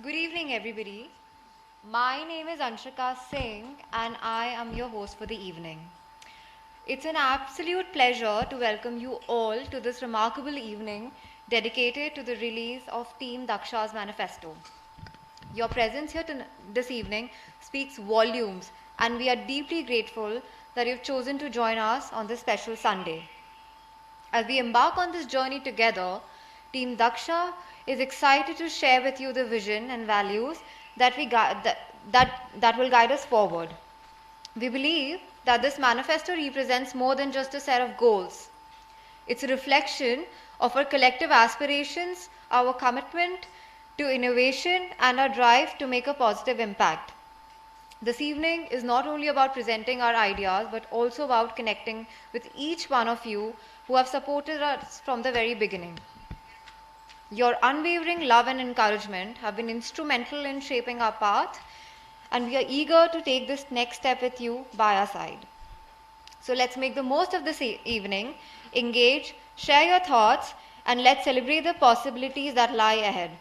Good evening, everybody. My name is Anshika Singh, and I am your host for the evening. It's an absolute pleasure to welcome you all to this remarkable evening dedicated to the release of Team Daksha's Manifesto. Your presence here this evening speaks volumes, and we are deeply grateful that you've chosen to join us on this special Sunday. As we embark on this journey together, Team Daksha is excited to share with you the vision and values that will guide us forward. We believe that this manifesto represents more than just a set of goals. It's a reflection of our collective aspirations, our commitment to innovation, and our drive to make a positive impact. This evening is not only about presenting our ideas, but also about connecting with each one of you who have supported us from the very beginning. Your unwavering love and encouragement have been instrumental in shaping our path, and we are eager to take this next step with you by our side. So let's make the most of this evening, engage, share your thoughts, and let's celebrate the possibilities that lie ahead.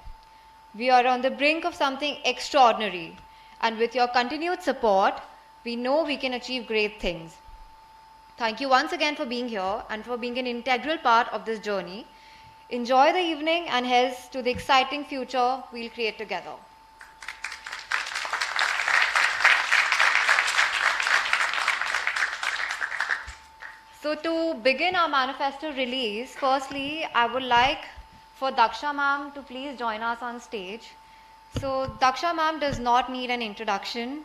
We are on the brink of something extraordinary, and with your continued support, we know we can achieve great things. Thank you once again for being here and for being an integral part of this journey. Enjoy the evening and here's to the exciting future we'll create together. So to begin our manifesto release, firstly, I would like for Daksha ma'am to please join us on stage. So Daksha ma'am does not need an introduction.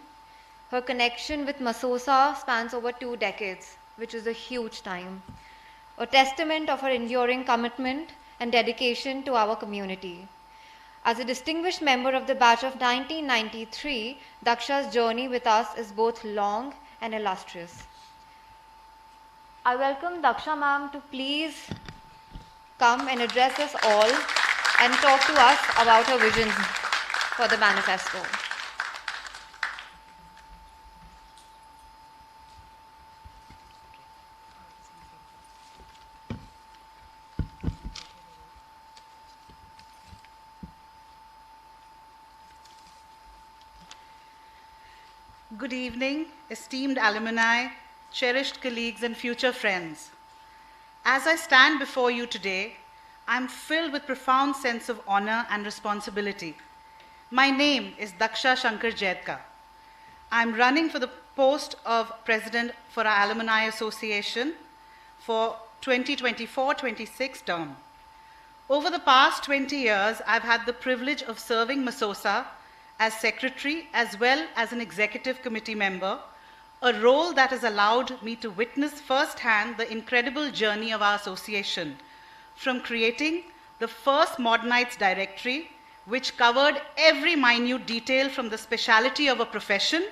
Her connection with Masosa spans over 2 decades, which is a huge time. A testament of her enduring commitment and dedication to our community. As a distinguished member of the batch of 1993, Daksha's journey with us is both long and illustrious. I welcome Daksha ma'am to please come and address us all and talk to us about her visions for the manifesto. Good evening, esteemed alumni, cherished colleagues, and future friends. As I stand before you today, I'm filled with profound sense of honor and responsibility. My name is Daksha Shankar Jaitka. I'm running for the post of President for our Alumni Association for 2024-26 term. Over the past 20 years, I've had the privilege of serving Masosa as secretary as well as an executive committee member, a role that has allowed me to witness firsthand the incredible journey of our association, from creating the first Modernites directory, which covered every minute detail from the speciality of a profession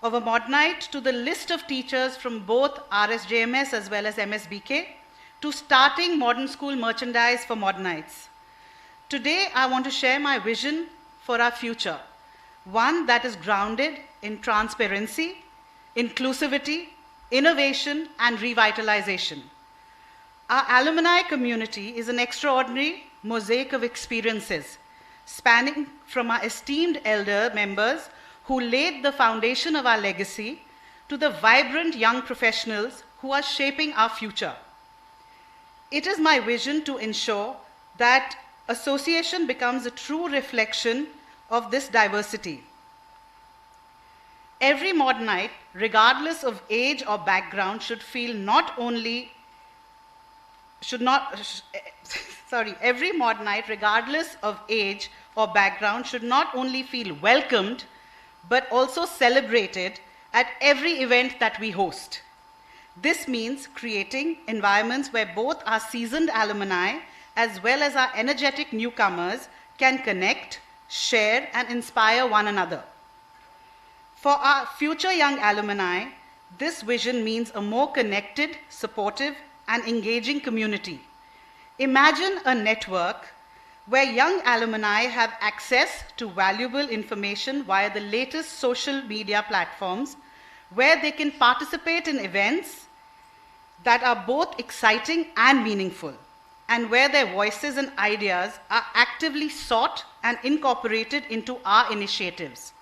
of a Modernite to the list of teachers from both RSJMS as well as MSBK, to starting modern school merchandise for Modernites. Today, I want to share my vision for our future, one that is grounded in transparency, inclusivity, innovation, and revitalization. Our alumni community is an extraordinary mosaic of experiences, spanning from our esteemed elder members who laid the foundation of our legacy to the vibrant young professionals who are shaping our future. It is my vision to ensure that association becomes a true reflection of this diversity. Every Modernite, regardless of age or background, every Modernite, regardless of age or background, should not only feel welcomed, but also celebrated at every event that we host. This means creating environments where both our seasoned alumni as well as our energetic newcomers can connect, share, and inspire one another. For our future young alumni, this vision means a more connected, supportive, and engaging community. Imagine a network where young alumni have access to valuable information via the latest social media platforms, where they can participate in events that are both exciting and meaningful, and where their voices and ideas are actively sought and incorporated into our initiatives.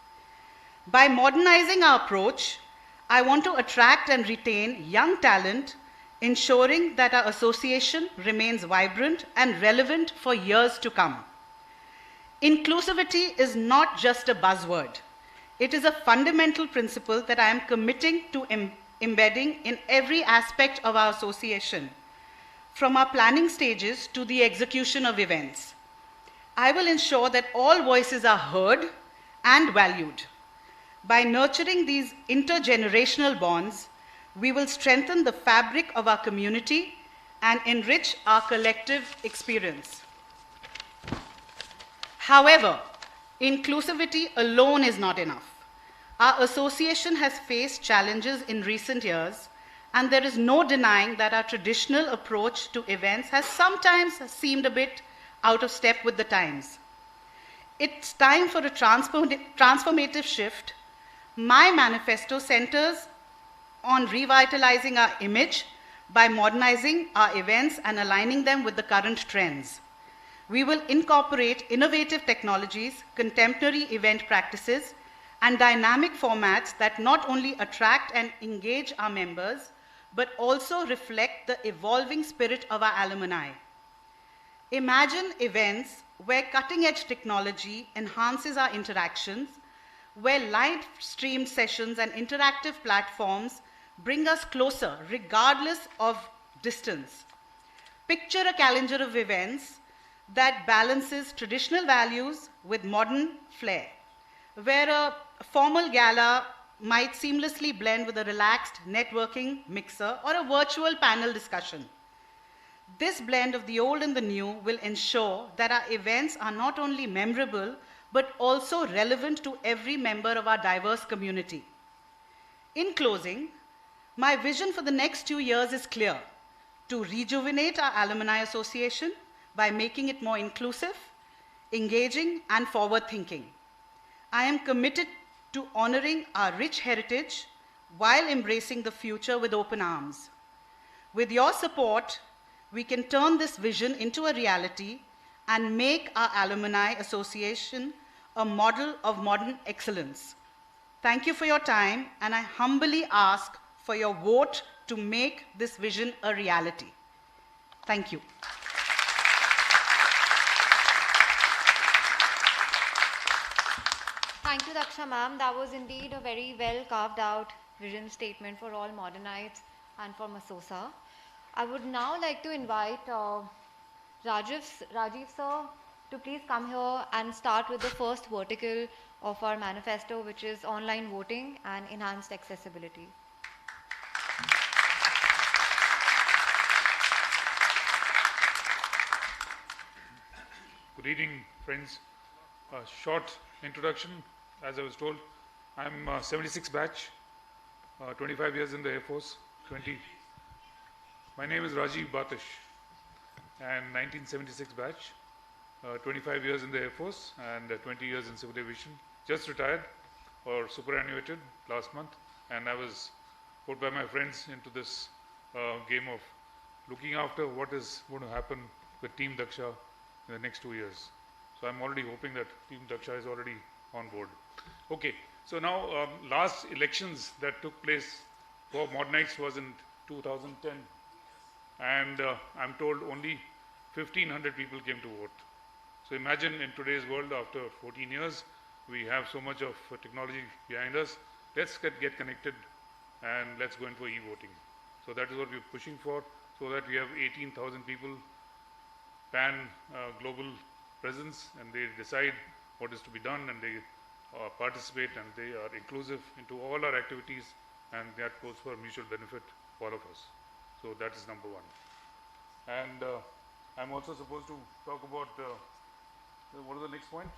By modernizing our approach, I want to attract and retain young talent, ensuring that our association remains vibrant and relevant for years to come. Inclusivity is not just a buzzword. It is a fundamental principle that I am committing to embedding in every aspect of our association, from our planning stages to the execution of events. I will ensure that all voices are heard and valued. By nurturing these intergenerational bonds, we will strengthen the fabric of our community and enrich our collective experience. However, inclusivity alone is not enough. Our association has faced challenges in recent years, and there is no denying that our traditional approach to events has sometimes seemed a bit out of step with the times. It's time for a transformative shift. My manifesto centers on revitalizing our image by modernizing our events and aligning them with the current trends. We will incorporate innovative technologies, contemporary event practices, and dynamic formats that not only attract and engage our members, but also reflect the evolving spirit of our alumni. Imagine events where cutting-edge technology enhances our interactions, where live-streamed sessions and interactive platforms bring us closer regardless of distance. Picture a calendar of events that balances traditional values with modern flair, where a formal gala might seamlessly blend with a relaxed networking mixer or a virtual panel discussion. This blend of the old and the new will ensure that our events are not only memorable, but also relevant to every member of our diverse community. In closing, my vision for the next 2 years is clear: to rejuvenate our alumni association by making it more inclusive, engaging, and forward-thinking. I am committed to honoring our rich heritage while embracing the future with open arms. With your support, we can turn this vision into a reality and make our alumni association a model of modern excellence. Thank you for your time, and I humbly ask for your vote to make this vision a reality. Thank you. Thank you, Daksha ma'am. That was indeed a very well carved out vision statement for all Modernites and for Masosa. I would now like to invite Rajiv sir to please come here and start with the first vertical of our manifesto, which is online voting and enhanced accessibility. Good evening, friends. A short introduction. As I was told, I'm 76 batch, 25 years in the Air Force, 20. My name is Rajiv Batish, and 1976 batch, 25 years in the Air Force and 20 years in civil aviation. Just retired or superannuated last month, and I was put by my friends into this game of looking after what is going to happen with Team Daksha in the next 2 years. So I'm already hoping that Team Daksha is already on board. Okay, so now last elections that took place for Modernites was in 2010, and I'm told only 1,500 people came to vote. So imagine in today's world, after 14 years, we have so much of technology behind us. Let's get connected and let's go in for e-voting. So that is what we're pushing for, so that we have 18,000 people pan global presence, and they decide what is to be done, and they participate, and they are inclusive into all our activities, and that goes for mutual benefit for all of us. So that is number one. And I'm also supposed to talk about what is the next point?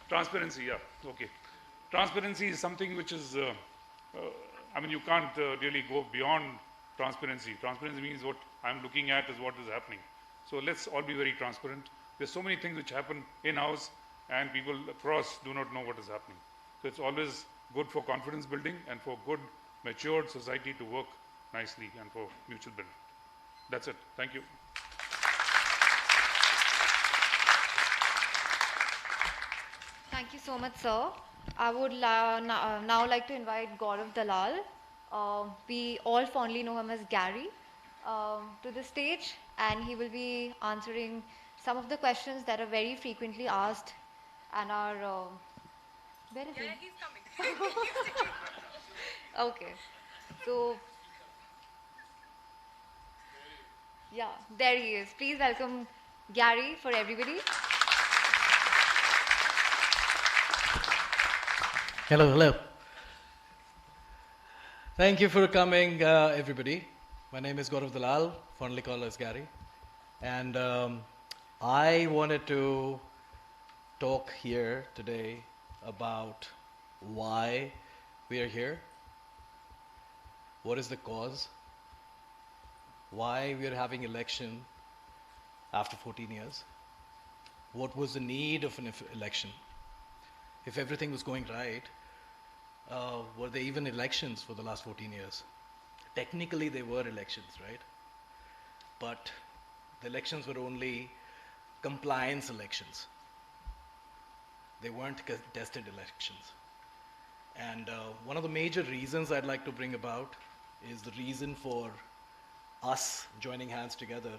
Transparency, yeah, okay. Transparency is something which is, I mean, you can't really go beyond transparency. Transparency means what I'm looking at is what is happening. So let's all be very transparent. There's so many things which happen in-house, and people across do not know what is happening. So it's always good for confidence building and for good, matured society to work nicely and for mutual benefit. That's it. Thank you. Thank you so much, sir. I would now like to invite Gaurav Dalal. We all fondly know him as Gary, to the stage, and he will be answering some of the questions that are very frequently asked and are. Where is he? He's coming. Okay. So, yeah, there he is. Please welcome Gary for everybody. Hello, hello. Thank you for coming, everybody. My name is Gaurav Dalal, fondly called as Gary. And I wanted to talk here today about why we are here, what is the cause, why we are having election after 14 years, what was the need of an election. If everything was going right, were there even elections for the last 14 years? Technically, there were elections, right? But the elections were only compliance elections. They weren't contested elections. And one of the major reasons I'd like to bring about is the reason for us joining hands together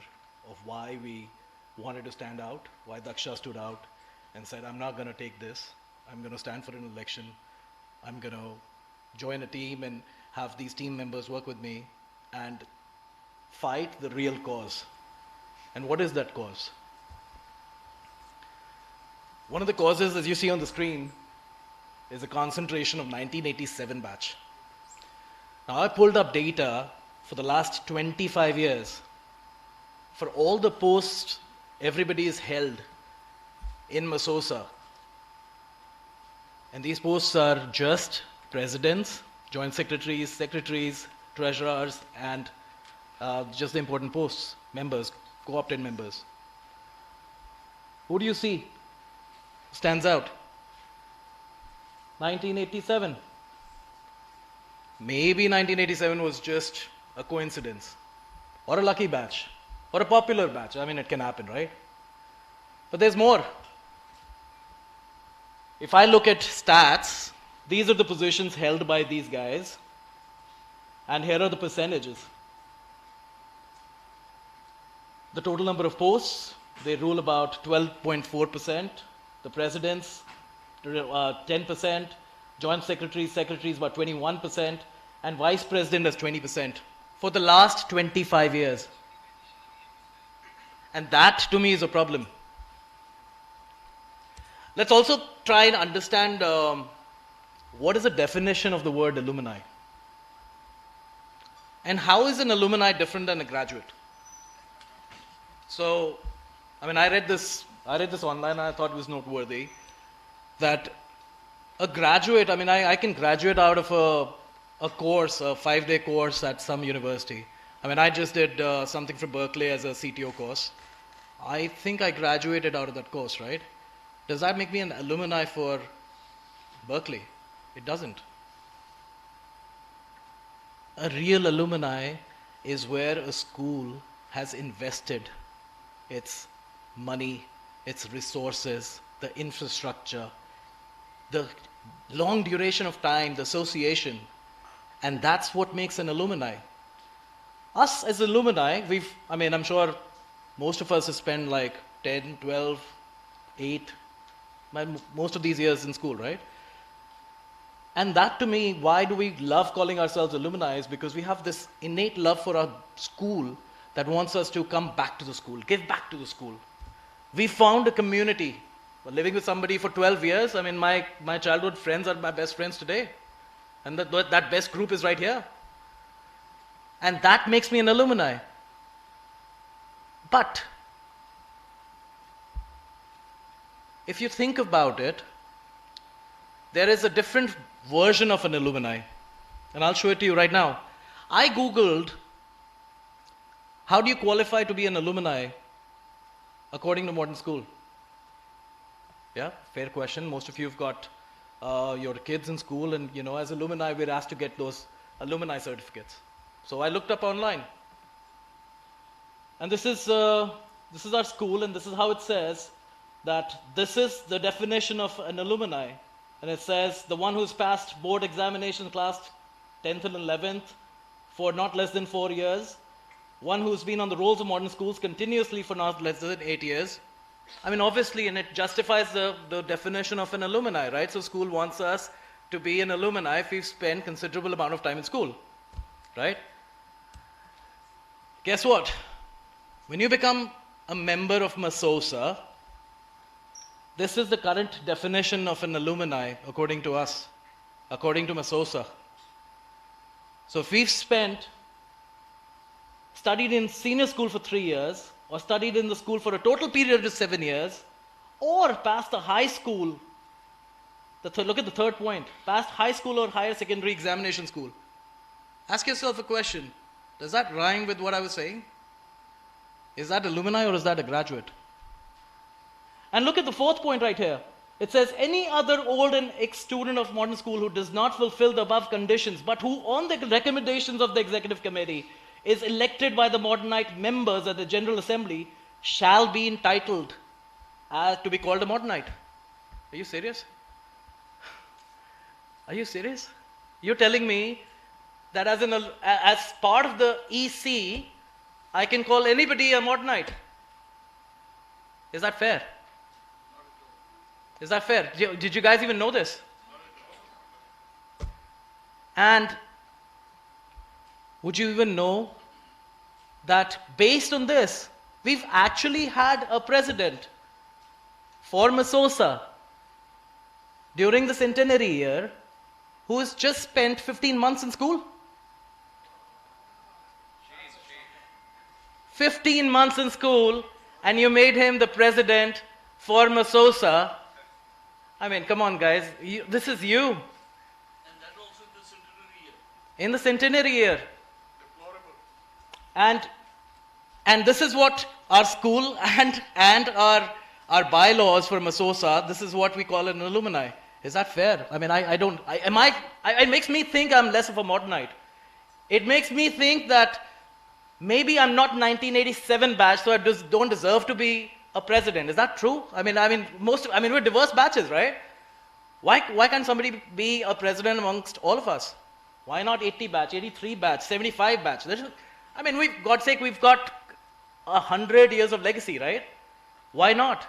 of why we wanted to stand out, why Daksha stood out and said, I'm not going to take this. I'm going to stand for an election. I'm going to join a team and have these team members work with me and fight the real cause. And what is that cause? One of the causes, as you see on the screen, is a concentration of 1987 batch. Now, I pulled up data for the last 25 years for all the posts everybody is held in Masosa. And these posts are just presidents, joint secretaries, treasurers, and just the important posts, members, co-opted members. Who do you see stands out? 1987. Maybe 1987 was just a coincidence, or a lucky batch, or a popular batch. I mean, it can happen, right? But there's more. If I look at stats, these are the positions held by these guys, and here are the percentages. The total number of posts, they rule about 12.4%. The presidents, 10%. Joint secretaries about 21%. And vice president is 20% for the last 25 years. And that, to me, is a problem. Let's also try and understand what is the definition of the word alumni? And how is an alumni different than a graduate? So, I mean, I read this online and I thought it was noteworthy that a graduate, I mean, I can graduate out of a course, a 5-day course at some university. I mean, I just did something from Berkeley as a CTO course. I think I graduated out of that course, right? Does that make me an alumni for Berkeley? It doesn't. A real alumni is where a school has invested its money, its resources, the infrastructure, the long duration of time, the association, and that's what makes an alumni. Us as alumni, I'm sure most of us have spent like 10, 12, 8, most of these years in school, right? And that, to me, why do we love calling ourselves alumni is because we have this innate love for our school that wants us to come back to the school, give back to the school. We found a community. We're living with somebody for 12 years. I mean, my childhood friends are my best friends today. And that best group is right here. And that makes me an alumni. But if you think about it, there is a different version of an alumni. And I'll show it to you right now. I Googled, how do you qualify to be an alumni according to modern school? Yeah, fair question. Most of you have got your kids in school, and as alumni, we're asked to get those alumni certificates. So I looked up online. And this is our school, and this is how it says that this is the definition of an alumni. And it says the one who's passed board examination class 10th and 11th for not less than 4 years, one who's been on the rolls of modern schools continuously for not less than 8 years. I mean, obviously, and it justifies the definition of an alumni, right? So school wants us to be an alumni if we've spent considerable amount of time in school, right? Guess what? When you become a member of Masosa, this is the current definition of an alumni according to us, according to Masosa. So if we've studied in senior school for 3 years, or studied in the school for a total period of 7 years, or passed a high school, look at the third point, passed high school or higher secondary examination school. Ask yourself a question, does that rhyme with what I was saying? Is that alumni or is that a graduate? And look at the fourth point right here. It says any other old and ex-student of modern school who does not fulfill the above conditions, but who on the recommendations of the executive committee is elected by the Modernite members at the General Assembly shall be entitled to be called a Modernite. Are you serious? Are you serious? You're telling me that as part of the EC, I can call anybody a Modernite? Is that fair? Is that fair? Did you guys even know this? And would you even know that based on this, we've actually had a president for Masosa during the centenary year who has just spent 15 months in school? 15 months in school, and you made him the president for Masosa. I mean, come on, guys. This is you. And that also in the centenary year. In the centenary year. Deplorable. And this is what our school and our bylaws for Masosa, this is what we call an alumni. Is that fair? I mean, it makes me think I'm less of a Modernite. It makes me think that maybe I'm not 1987 batch, so I just don't deserve to be a president. Is that true? I mean, we're diverse batches, right? Why can't somebody be a president amongst all of us? Why not 80 batch, 83 batch, 75 batch? God's sake, we've got 100 years of legacy, right? Why not?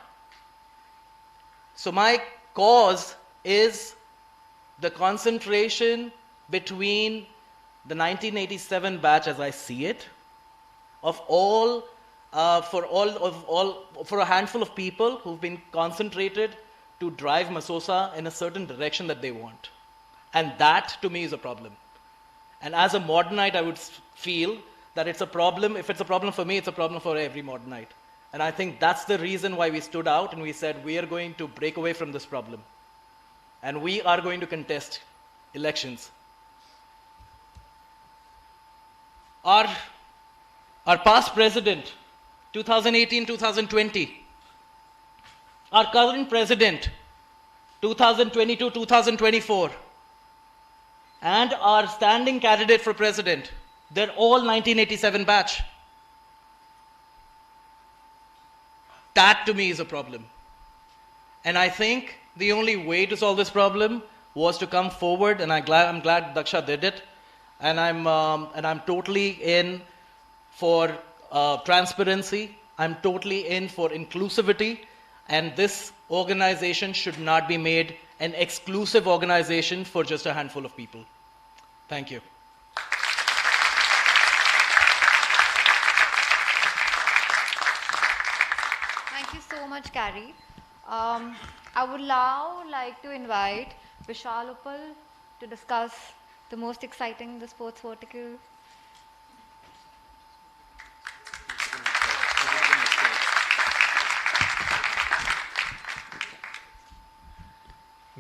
So my cause is the concentration between the 1987 batch as I see it, for a handful of people who've been concentrated to drive Masosa in a certain direction that they want. And that to me is a problem. And as a Modernite, I would feel that it's a problem. If it's a problem for me, it's a problem for every Modernite. And I think that's the reason why we stood out and we said we are going to break away from this problem. And we are going to contest elections. Our past president, 2018-2020. Our current president, 2022-2024. And our standing candidate for president, they're all 1987 batch. That to me is a problem. And I think the only way to solve this problem was to come forward, and I'm glad Daksha did it. And I'm totally in for transparency. I'm totally in for inclusivity. And this organization should not be made an exclusive organization for just a handful of people. Thank you. Thank you so much, Carrie. I would now like to invite Vishal Uppal to discuss the most exciting, the sports vertical.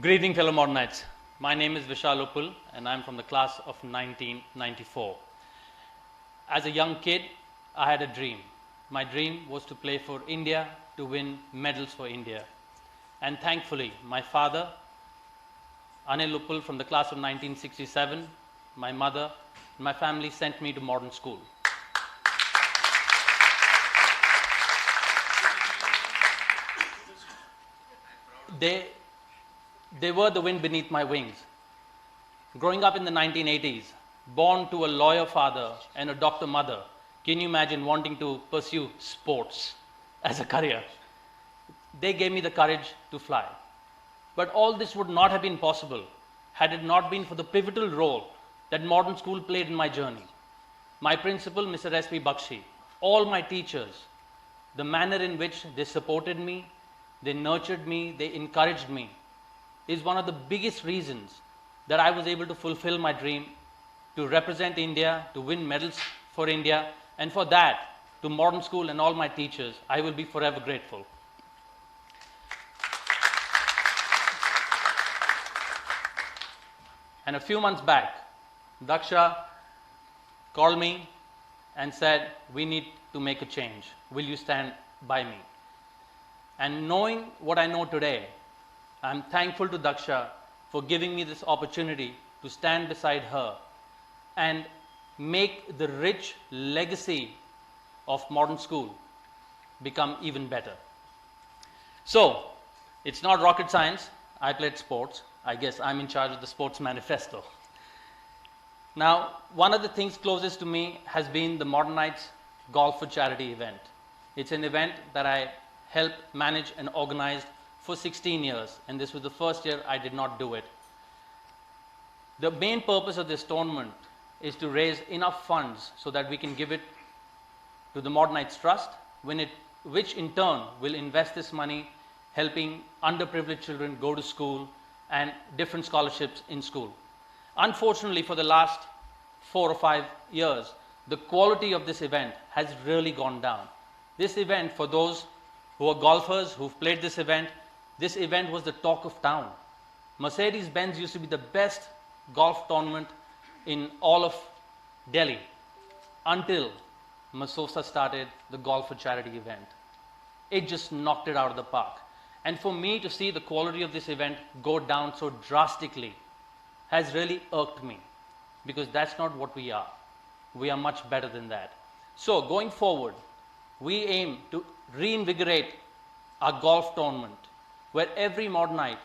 Good evening, fellow Modernites. My name is Vishal Uppal, and I'm from the class of 1994. As a young kid, I had a dream. My dream was to play for India, to win medals for India. And thankfully, my father, Anil Uppal from the class of 1967, my mother, and my family sent me to modern school. they, they were the wind beneath my wings. Growing up in the 1980s, born to a lawyer father and a doctor mother, can you imagine wanting to pursue sports as a career? They gave me the courage to fly. But all this would not have been possible had it not been for the pivotal role that modern school played in my journey. My principal, Mr. S.P. Bakshi, all my teachers, the manner in which they supported me, they nurtured me, they encouraged me, is one of the biggest reasons that I was able to fulfill my dream to represent India, to win medals for India, and for that, to modern school and all my teachers, I will be forever grateful. And a few months back, Daksha called me and said, we need to make a change. Will you stand by me? And knowing what I know today, I'm thankful to Daksha for giving me this opportunity to stand beside her and make the rich legacy of modern school become even better. So, it's not rocket science. I played sports. I guess I'm in charge of the sports manifesto. Now, one of the things closest to me has been the Modernites Golf for Charity event. It's an event that I helped manage and organized for 16 years, and this was the first year I did not do it. The main purpose of this tournament is to raise enough funds so that we can give it to the Modernites Trust, which in turn will invest this money helping underprivileged children go to school and different scholarships in school. Unfortunately, for the last 4 or 5 years, the quality of this event has really gone down. This event, for those who are golfers who've played this event was the talk of town. Mercedes-Benz used to be the best golf tournament in all of Delhi until Masosa started the Golf for Charity event. It just knocked it out of the park. And for me to see the quality of this event go down so drastically has really irked me, because that's not what we are. We are much better than that. So going forward, we aim to reinvigorate our golf tournament where every Modernite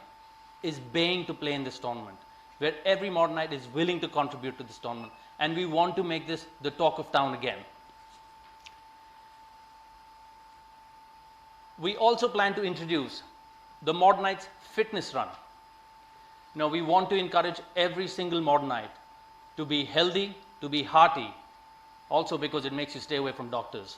is baying to play in this tournament, where every Modernite is willing to contribute to this tournament, and we want to make this the talk of town again. We also plan to introduce the Modernites Fitness Run. Now, we want to encourage every single Modernite to be healthy, to be hearty, also because it makes you stay away from doctors.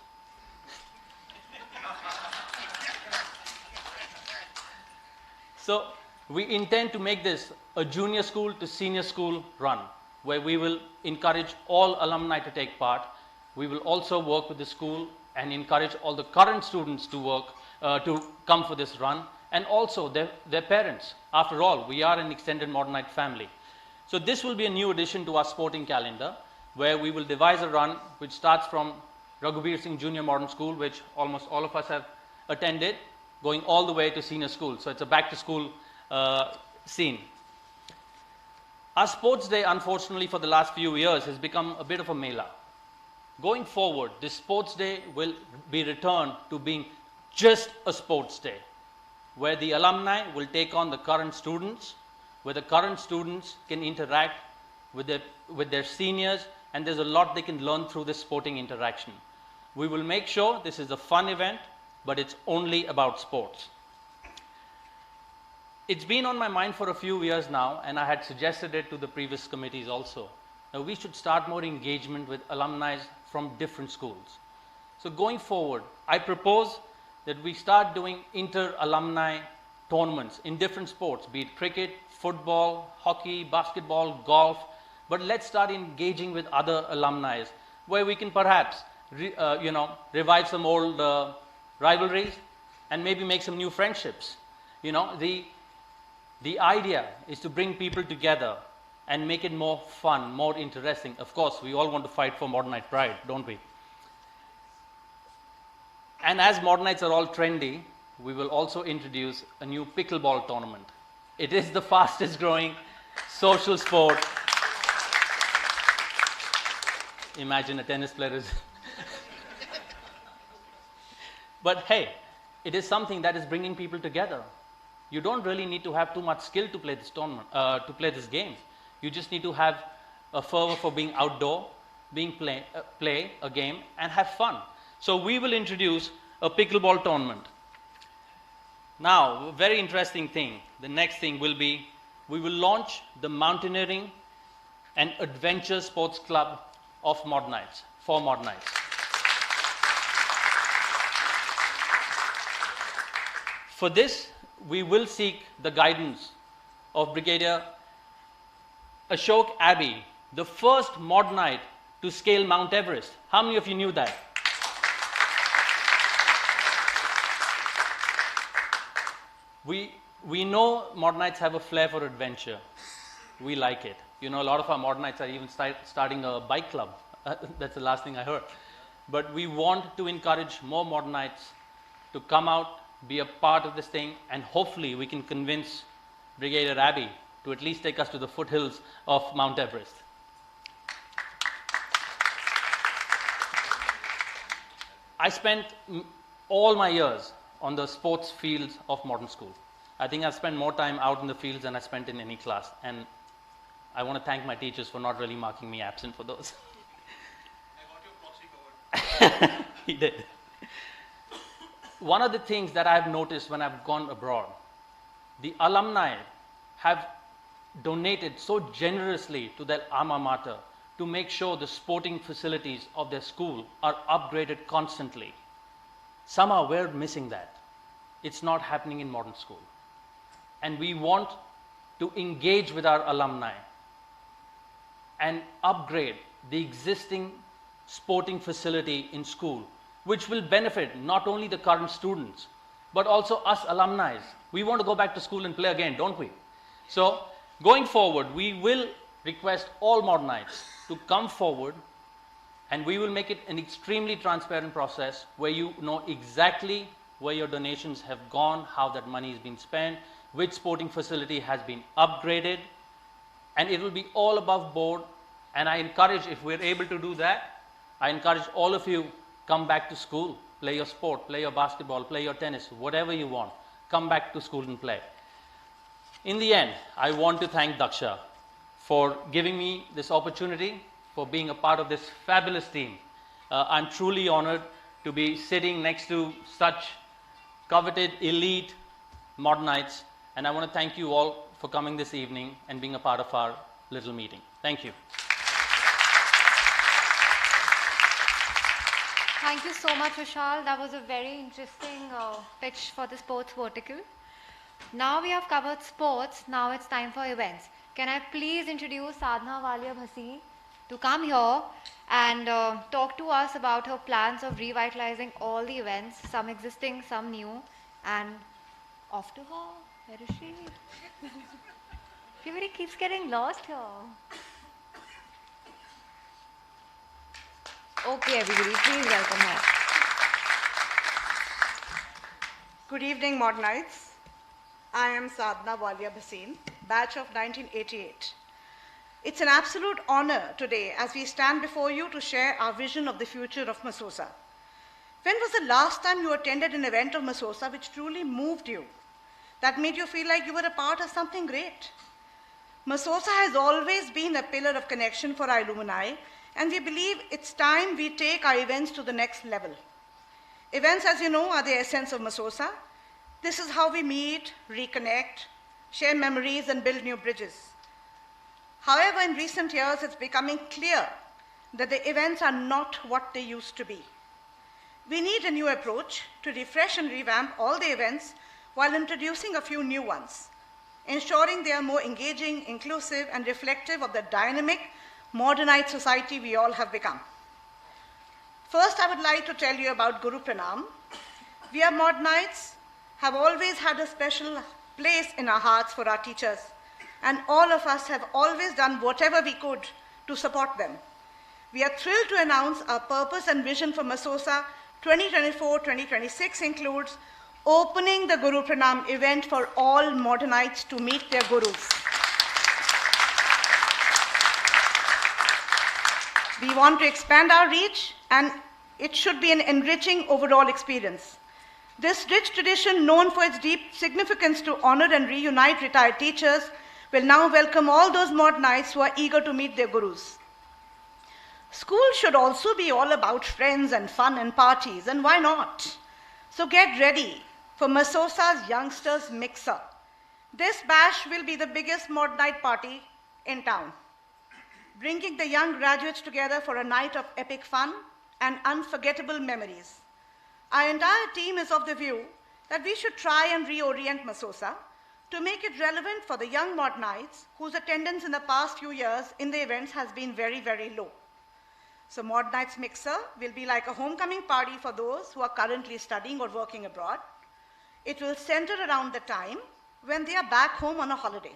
So, we intend to make this a junior school to senior school run, where we will encourage all alumni to take part. We will also work with the school and encourage all the current students to come for this run, and also their parents. After all, we are an extended Modernite family. So this will be a new addition to our sporting calendar, where we will devise a run which starts from Raghubir Singh Junior Modern School, which almost all of us have attended, going all the way to senior school. So it's a back to school scene. Our sports day, unfortunately, for the last few years has become a bit of a mela. Going forward, this sports day will be returned to being just a sports day, where the alumni will take on the current students, where the current students can interact with their seniors, and there's a lot they can learn through this sporting interaction. We will make sure this is a fun event, but it's only about sports. It's been on my mind for a few years now, and I had suggested it to the previous committees also. Now, we should start more engagement with alumni from different schools. So going forward, I propose that we start doing inter-alumni tournaments in different sports, be it cricket, football, hockey, basketball, golf, but let's start engaging with other alumni where we can perhaps revive some old rivalries and maybe make some new friendships. The idea is to bring people together and make it more fun, more interesting. Of course, we all want to fight for Modernite pride, don't we? And as Modernites are all trendy, we will also introduce a new pickleball tournament. It is the fastest growing social sport. Imagine a tennis player is. But hey, it is something that is bringing people together. You don't really need to have too much skill to play this tournament, to play this game. You just need to have a fervor for being outdoor, play a game, and have fun. So we will introduce a pickleball tournament. Now, a very interesting thing. The next thing will be, we will launch the Mountaineering and Adventure Sports Club of Modernites, for Modernites. For this, we will seek the guidance of Brigadier Ashok Abbey, the first Modernite to scale Mount Everest. How many of you knew that? We know Modernites have a flair for adventure. We like it. You know, a lot of our Modernites are even starting a bike club. That's the last thing I heard. But we want to encourage more Modernites to come out, be a part of this thing, and hopefully we can convince Brigadier Abbey to at least take us to the foothills of Mount Everest. I spent all my years on the sports fields of modern school. I think I've spent more time out in the fields than I spent in any class, and I want to thank my teachers for not really marking me absent for those. I got your proxy covered. He did. One of the things that I've noticed when I've gone abroad, the alumni have donated so generously to their alma mater to make sure the sporting facilities of their school are upgraded constantly. Somehow we're missing that. It's not happening in modern school. And we want to engage with our alumni and upgrade the existing sporting facility in school, which will benefit not only the current students, but also us alumni. We want to go back to school and play again, don't we? So, going forward, we will request all Modernites to come forward, and we will make it an extremely transparent process where you know exactly where your donations have gone, how that money has been spent, which sporting facility has been upgraded, and it will be all above board. And I encourage, if we're able to do that, I encourage all of you, come back to school, play your sport, play your basketball, play your tennis, whatever you want, come back to school and play. In the end, I want to thank Daksha for giving me this opportunity, for being a part of this fabulous team. I'm truly honored to be sitting next to such coveted elite Modernites, and I want to thank you all for coming this evening and being a part of our little meeting. Thank you. Thank you so much, Vishal. That was a very interesting pitch for the sports vertical. Now we have covered sports. Now it's time for events. Can I please introduce Sadhna Walia Bhasi to come here and talk to us about her plans of revitalizing all the events, some existing, some new, and off to her. Where is she? Everybody keeps getting lost here. Okay, everybody, please welcome her. Good evening, Modernites. I am Sadhna Walia Bhasin, batch of 1988. It's an absolute honor today as we stand before you to share our vision of the future of Masosa. When was the last time you attended an event of Masosa which truly moved you, that made you feel like you were a part of something great? Masosa has always been a pillar of connection for our alumni, and we believe it's time we take our events to the next level. Events, as you know, are the essence of Masosa. This is how we meet, reconnect, share memories, and build new bridges. However, in recent years, it's becoming clear that the events are not what they used to be. We need a new approach to refresh and revamp all the events while introducing a few new ones, ensuring they are more engaging, inclusive, and reflective of the dynamic, modernized society we all have become. First, I would like to tell you about Guru Pranam. We are Modernites, have always had a special place in our hearts for our teachers, and all of us have always done whatever we could to support them. We are thrilled to announce our purpose and vision for Masosa 2024-2026 includes opening the Guru Pranam event for all Modernites to meet their gurus. We want to expand our reach, and it should be an enriching overall experience. This rich tradition, known for its deep significance to honor and reunite retired teachers, will now welcome all those Modernites who are eager to meet their gurus. School should also be all about friends and fun and parties, and why not? So get ready for Masosa's Youngsters Mixer. This bash will be the biggest Modernite party in town, bringing the young graduates together for a night of epic fun and unforgettable memories. Our entire team is of the view that we should try and reorient Masosa to make it relevant for the young Modernites whose attendance in the past few years in the events has been very, very low. So Modernites Mixer will be like a homecoming party for those who are currently studying or working abroad. It will center around the time when they are back home on a holiday.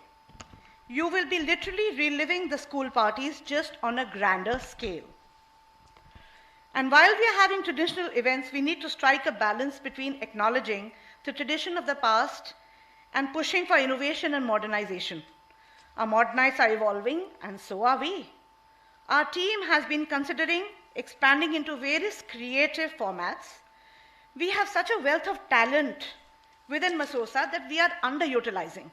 You will be literally reliving the school parties just on a grander scale. And while we are having traditional events, we need to strike a balance between acknowledging the tradition of the past and pushing for innovation and modernization. Our Modernites are evolving, and so are we. Our team has been considering expanding into various creative formats. We have such a wealth of talent within Masosa that we are underutilizing.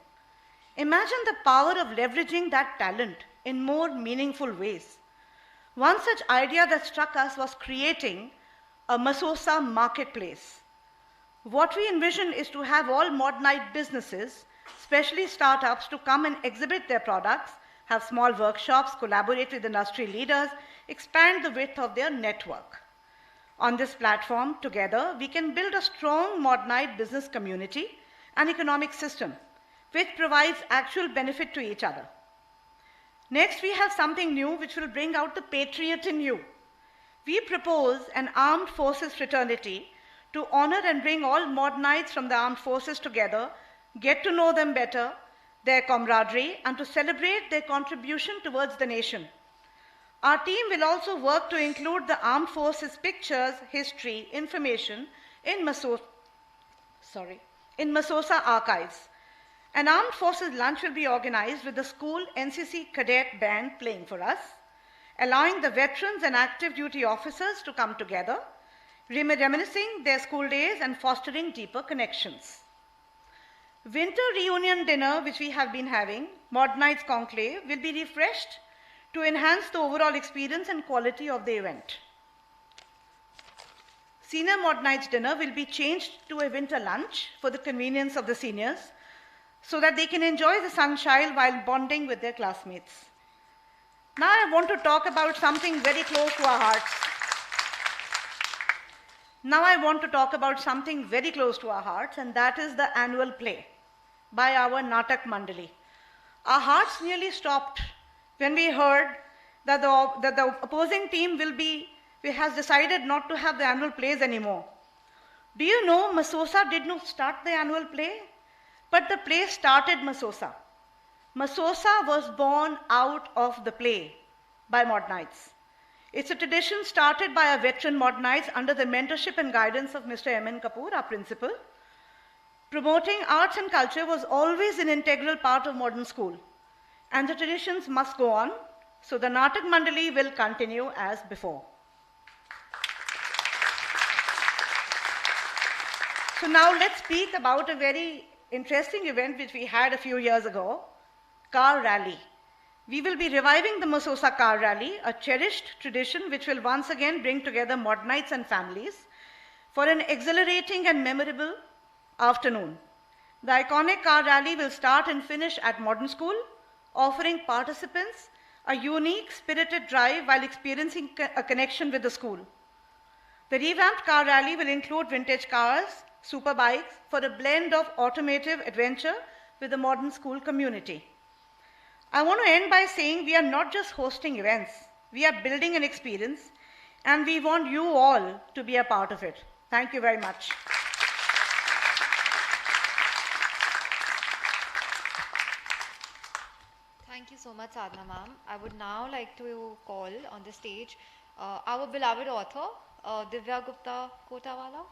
Imagine the power of leveraging that talent in more meaningful ways. One such idea that struck us was creating a Masosa marketplace. What we envision is to have all Modernite businesses, especially startups, to come and exhibit their products, have small workshops, collaborate with industry leaders, expand the width of their network. On this platform, together, we can build a strong Modernite business community and economic system, which provides actual benefit to each other. Next, we have something new which will bring out the patriot in you. We propose an armed forces fraternity to honor and bring all Modernites from the armed forces together, get to know them better, their camaraderie, and to celebrate their contribution towards the nation. Our team will also work to include the armed forces pictures, history, information in Masosa archives. An armed forces lunch will be organized with the school NCC cadet band playing for us, allowing the veterans and active duty officers to come together, reminiscing their school days and fostering deeper connections. Winter reunion dinner, which we have been having, Modernites Conclave, will be refreshed to enhance the overall experience and quality of the event. Senior Modernites dinner will be changed to a winter lunch for the convenience of the seniors so that they can enjoy the sunshine while bonding with their classmates. Now I want to talk about something very close to our hearts. And that is the annual play by our Natak Mandali. Our hearts nearly stopped when we heard that the opposing team has decided not to have the annual plays anymore. Do you know Masosa did not start the annual play, but the play started Masosa. Masosa was born out of the play by Modernites. It's a tradition started by our veteran Modernites under the mentorship and guidance of Mr. M.N. Kapoor, our principal. Promoting arts and culture was always an integral part of modern school, and the traditions must go on, so the Natak Mandali will continue as before. So now let's speak about a very interesting event which we had a few years ago, Car Rally. We will be reviving the Masosa Car Rally, a cherished tradition which will once again bring together Modernites and families for an exhilarating and memorable afternoon. The iconic car rally will start and finish at Modern School, offering participants a unique, spirited drive while experiencing a connection with the school. The revamped car rally will include vintage cars, super bikes for a blend of automotive adventure with the modern school community. I want to end by saying we are not just hosting events, we are building an experience, and we want you all to be a part of it. Thank you very much. Thank you so much, Sadhna ma'am. I would now like to call on the stage our beloved author, Divya Gupta Kotawala.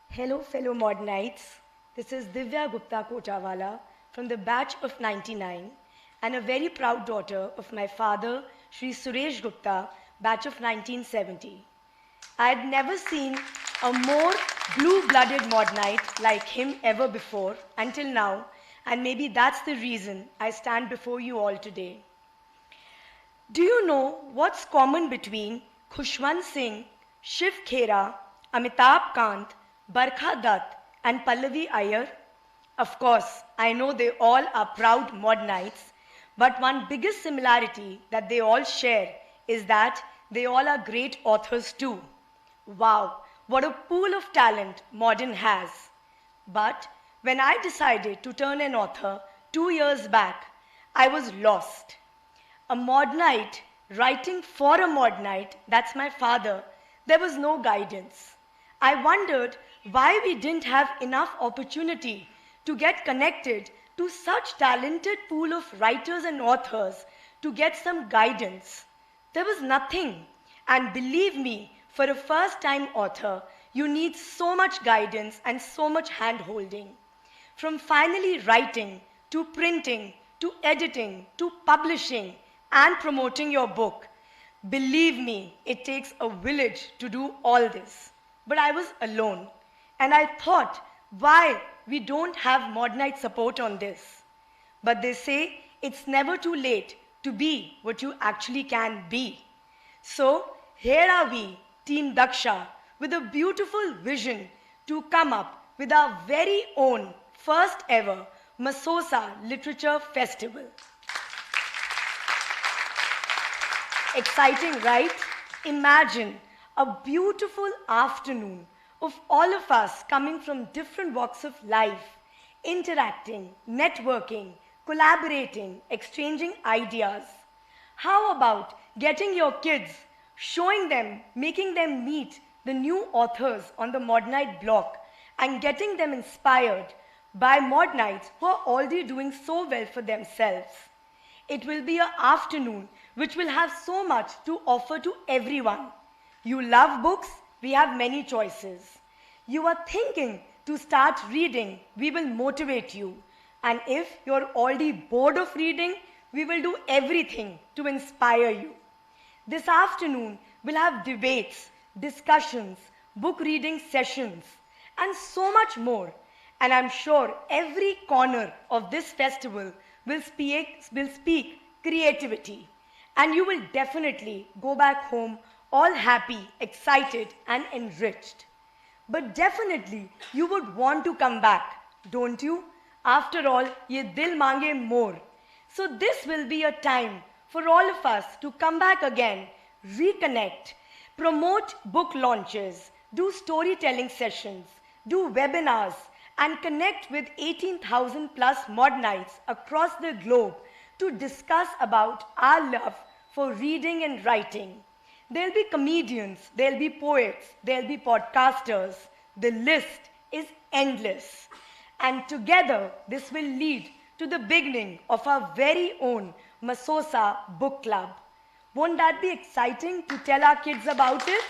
Hello, fellow Modernites. This is Divya Gupta Kotawala from the batch of 99 and a very proud daughter of my father, Sri Suresh Gupta, batch of 1970. I had never seen a more blue-blooded Modernite like him ever before until now, and maybe that's the reason I stand before you all today. Do you know what's common between Khushwant Singh, Shiv Khera, Amitabh Kant, Barkha Dutt, and Pallavi Iyer? Of course, I know they all are proud Modernites, but one biggest similarity that they all share is that they all are great authors too. Wow, what a pool of talent Modern has. But when I decided to turn an author 2 years back, I was lost. A Modernite writing for a Modernite, that's my father, there was no guidance. I wondered why we didn't have enough opportunity to get connected to such talented pool of writers and authors to get some guidance. There was nothing. And believe me, for a first-time author, you need so much guidance and so much hand-holding. From finally writing, to printing, to editing, to publishing, and promoting your book. Believe me, it takes a village to do all this. But I was alone, and I thought, why we don't have Modernite support on this? But they say it's never too late to be what you actually can be. So here are we, Team Daksha, with a beautiful vision to come up with our very own first ever Masosa Literature Festival. Exciting, right? Imagine a beautiful afternoon of all of us coming from different walks of life, interacting, networking, collaborating, exchanging ideas. How about getting your kids, showing them, making them meet the new authors on the Modernite block and getting them inspired by Modernites who are already doing so well for themselves. It will be an afternoon which will have so much to offer to everyone. You love books, we have many choices. You are thinking to start reading, we will motivate you. And if you're already bored of reading, we will do everything to inspire you. This afternoon, we'll have debates, discussions, book reading sessions, and so much more. And I'm sure every corner of this festival will speak creativity. And you will definitely go back home all happy, excited, and enriched. But definitely, you would want to come back, don't you? After all, ye dil mange more. So this will be a time for all of us to come back again, reconnect, promote book launches, do storytelling sessions, do webinars, and connect with 18,000 plus Modernites across the globe to discuss about our love for reading and writing. There'll be comedians, there'll be poets, there'll be podcasters. The list is endless. And together, this will lead to the beginning of our very own Masosa Book Club. Won't that be exciting to tell our kids about it?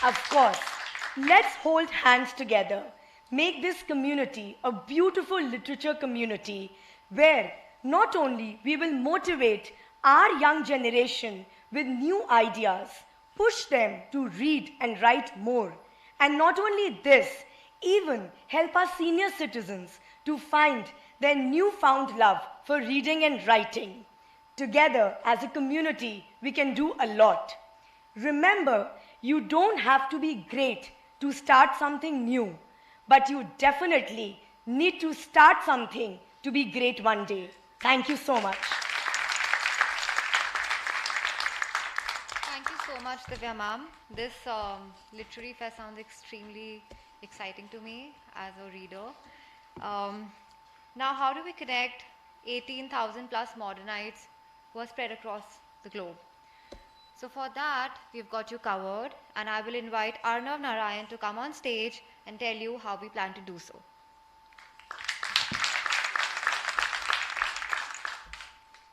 Of course, let's hold hands together. Make this community a beautiful literature community where not only we will motivate our young generation with new ideas, push them to read and write more, and not only this, even help our senior citizens to find their newfound love for reading and writing. Together, as a community, we can do a lot. Remember, you don't have to be great to start something new, but you definitely need to start something to be great one day. Thank you so much. Thank you so much, Divya ma'am. This literary fest sounds extremely exciting to me as a reader. Now, how do we connect 18,000 plus Modernites who are spread across the globe? So for that, we've got you covered, and I will invite Arnav Narayan to come on stage and tell you how we plan to do so.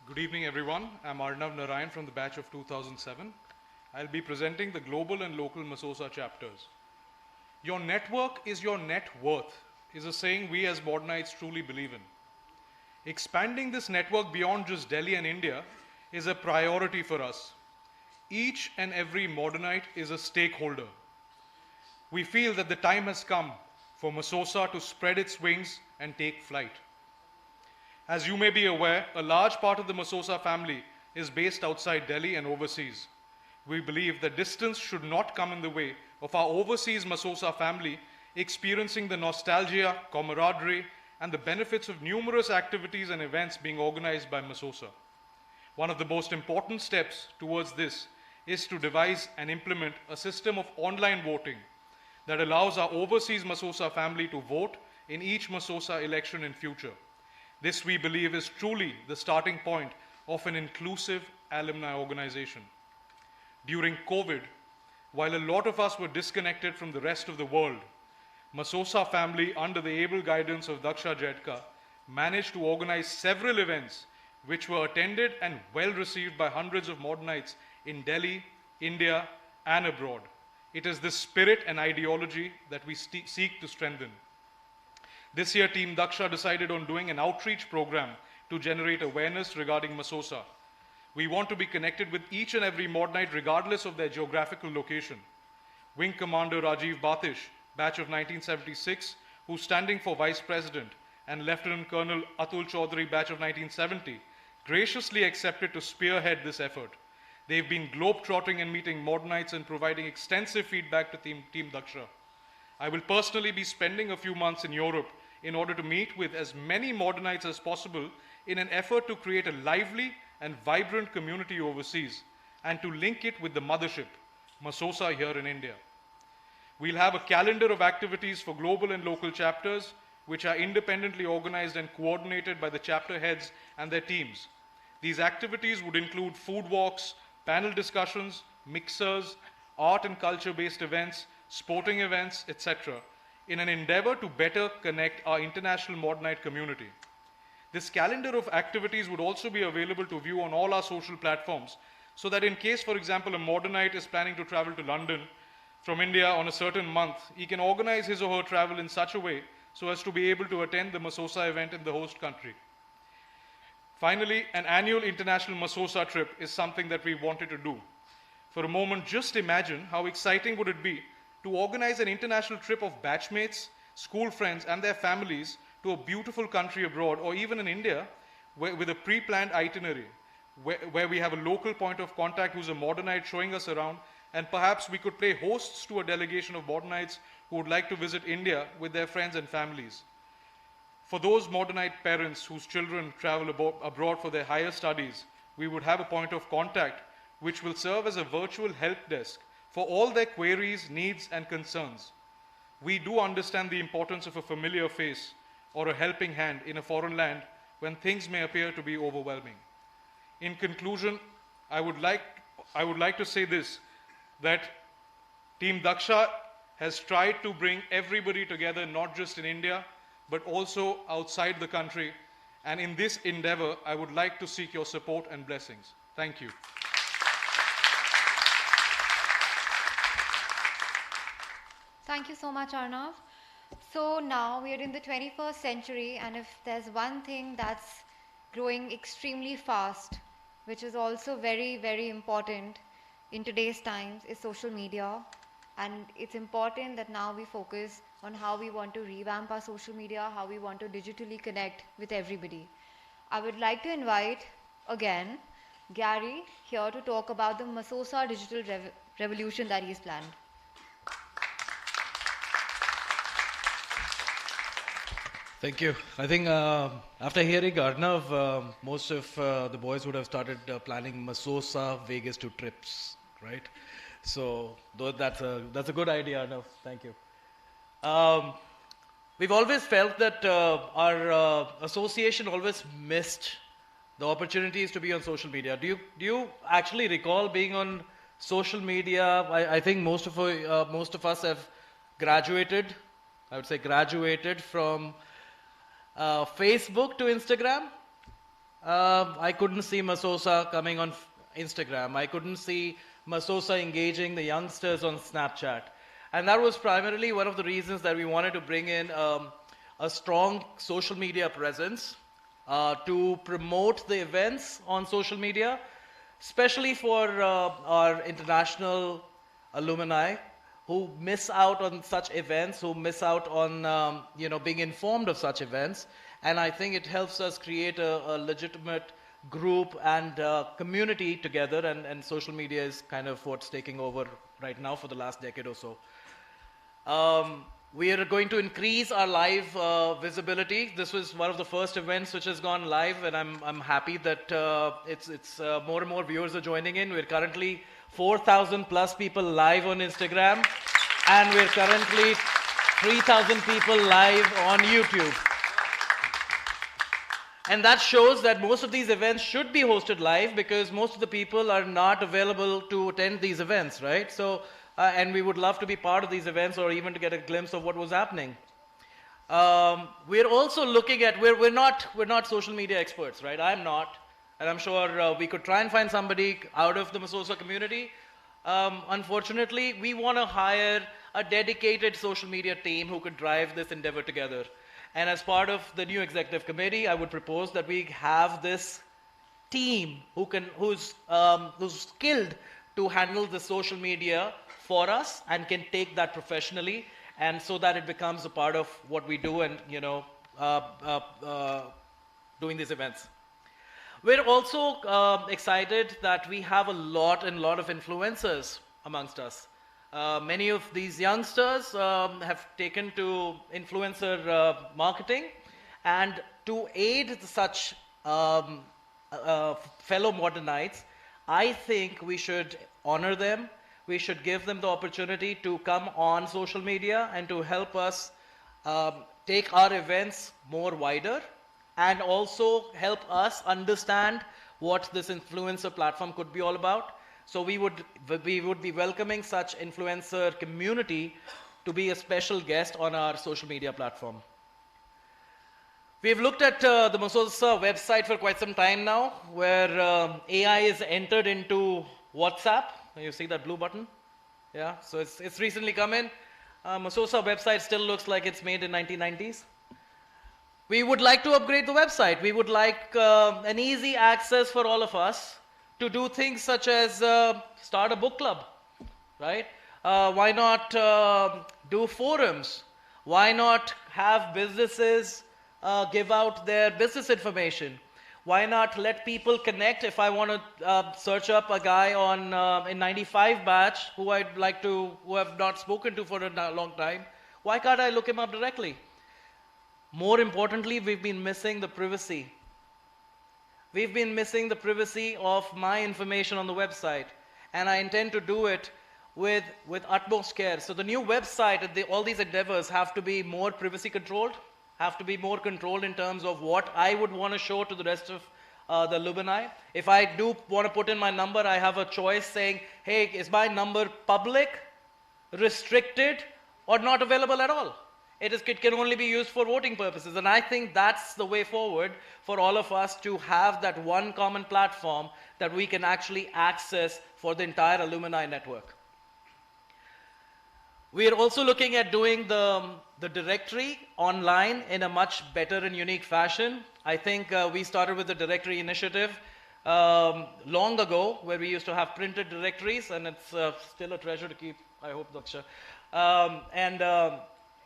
Good evening, everyone. I'm Arnav Narayan from the batch of 2007. I'll be presenting the global and local Masosa chapters. Your network is your net worth is a saying we as Modernites truly believe in. Expanding this network beyond just Delhi and India is a priority for us. Each and every Modernite is a stakeholder. We feel that the time has come for Masosa to spread its wings and take flight. As you may be aware, a large part of the Masosa family is based outside Delhi and overseas. We believe that distance should not come in the way of our overseas Masosa family experiencing the nostalgia, camaraderie, and the benefits of numerous activities and events being organized by Masosa. One of the most important steps towards this is to devise and implement a system of online voting that allows our overseas Masosa family to vote in each Masosa election in future. This, we believe, is truly the starting point of an inclusive alumni organization. During COVID, while a lot of us were disconnected from the rest of the world, Masosa family, under the able guidance of Daksha managed to organize several events which were attended and well received by hundreds of Modernites in Delhi, India, and abroad. It is this spirit and ideology that we seek to strengthen. This year, Team Daksha decided on doing an outreach program to generate awareness regarding Masosa. We want to be connected with each and every Modernite regardless of their geographical location. Wing Commander Rajiv Batish, batch of 1976, who's standing for Vice President, and Lieutenant Colonel Atul Chaudhary, batch of 1970, graciously accepted to spearhead this effort. They've been globe-trotting and meeting Modernites and providing extensive feedback to Team Daksha. I will personally be spending a few months in Europe in order to meet with as many Modernites as possible in an effort to create a lively and vibrant community overseas and to link it with the mothership, Masosa, here in India. We'll have a calendar of activities for global and local chapters, which are independently organized and coordinated by the chapter heads and their teams. These activities would include food walks, panel discussions, mixers, art and culture-based events, sporting events, etc., in an endeavor to better connect our international Modernite community. This calendar of activities would also be available to view on all our social platforms, so that in case, for example, a Modernite is planning to travel to London from India on a certain month, he can organize his or her travel in such a way so as to be able to attend the Masosa event in the host country. Finally, an annual international Masosa trip is something that we wanted to do. For a moment, just imagine how exciting would it be to organize an international trip of batchmates, school friends, and their families to a beautiful country abroad, or even in India, with a pre-planned itinerary, where we have a local point of contact who's a Modernite showing us around, and perhaps we could play hosts to a delegation of Modernites who would like to visit India with their friends and families. For those Modernite parents whose children travel abroad for their higher studies, we would have a point of contact which will serve as a virtual help desk for all their queries, needs, and concerns. We do understand the importance of a familiar face or a helping hand in a foreign land when things may appear to be overwhelming. In conclusion, I would like to say this, that Team Daksha has tried to bring everybody together, not just in India, but also outside the country. And in this endeavor, I would like to seek your support and blessings. Thank you. Thank you so much, Arnav. So now we are in the 21st century, and if there's one thing that's growing extremely fast, which is also very, very important in today's times, is social media. And it's important that now we focus on how we want to revamp our social media, how we want to digitally connect with everybody. I would like to invite again Gary here to talk about the Masosa digital revolution that he's planned. Thank you. I think after hearing Arnav, most of the boys would have started planning Masosa Vegas to trips, right? So that's a good idea, Arnav. Thank you. We've always felt that our association always missed the opportunities to be on social media. Do you actually recall being on social media? I think most of us have graduated. I would say graduated from Facebook to Instagram. I couldn't see Masosa coming on Instagram. I couldn't see Masosa engaging the youngsters on Snapchat. And that was primarily one of the reasons that we wanted to bring in a strong social media presence to promote the events on social media, especially for our international alumni who miss out on such events, who miss out on being informed of such events. And I think it helps us create a legitimate group and community together, and social media is kind of what's taking over right now for the last decade or so. We are going to increase our live visibility. This was one of the first events which has gone live, and I'm happy that it's more and more viewers are joining in. We're currently 4,000 plus people live on Instagram, and we're currently 3,000 people live on YouTube. And that shows that most of these events should be hosted live, because most of the people are not available to attend these events, right? So, and we would love to be part of these events, or even to get a glimpse of what was happening. We're also looking at, we're not social media experts, right? I'm not, and I'm sure we could try and find somebody out of the Masosa community. Unfortunately, we want to hire a dedicated social media team who could drive this endeavor together. And as part of the new executive committee, I would propose that we have this team who's skilled to handle the social media for us and can take that professionally, and so that it becomes a part of what we do, and doing these events. We're also excited that we have a lot of influencers amongst us. Many of these youngsters have taken to influencer marketing, and to aid such fellow Modernites, I think we should honor them. We should give them the opportunity to come on social media and to help us take our events more wider, and also help us understand what this influencer platform could be all about. So we would be welcoming such influencer community to be a special guest on our social media platform. We've looked at the Masosa website for quite some time now, where AI is entered into WhatsApp. You see that blue button? Yeah, so it's recently come in. Masosa website still looks like it's made in 1990s. We would like to upgrade the website. We would like an easy access for all of us to do things such as start a book club, right? Why not do forums? Why not have businesses give out their business information? Why not let people connect? If I want to search up a guy on in 95 batch who who have not spoken to for a long time, why can't I look him up directly? More importantly, we've been missing the privacy. We've been missing the privacy of my information on the website, and I intend to do it with utmost care. So the new website, all these endeavors have to be more privacy controlled, have to be more controlled in terms of what I would want to show to the rest of the alumni. If I do want to put in my number, I have a choice saying, hey, is my number public, restricted, or not available at all? It can only be used for voting purposes, and I think that's the way forward for all of us, to have that one common platform that we can actually access for the entire alumni network. We are also looking at doing the directory online in a much better and unique fashion. I think we started with the directory initiative long ago, where we used to have printed directories, and it's still a treasure to keep, I hope, Daksha.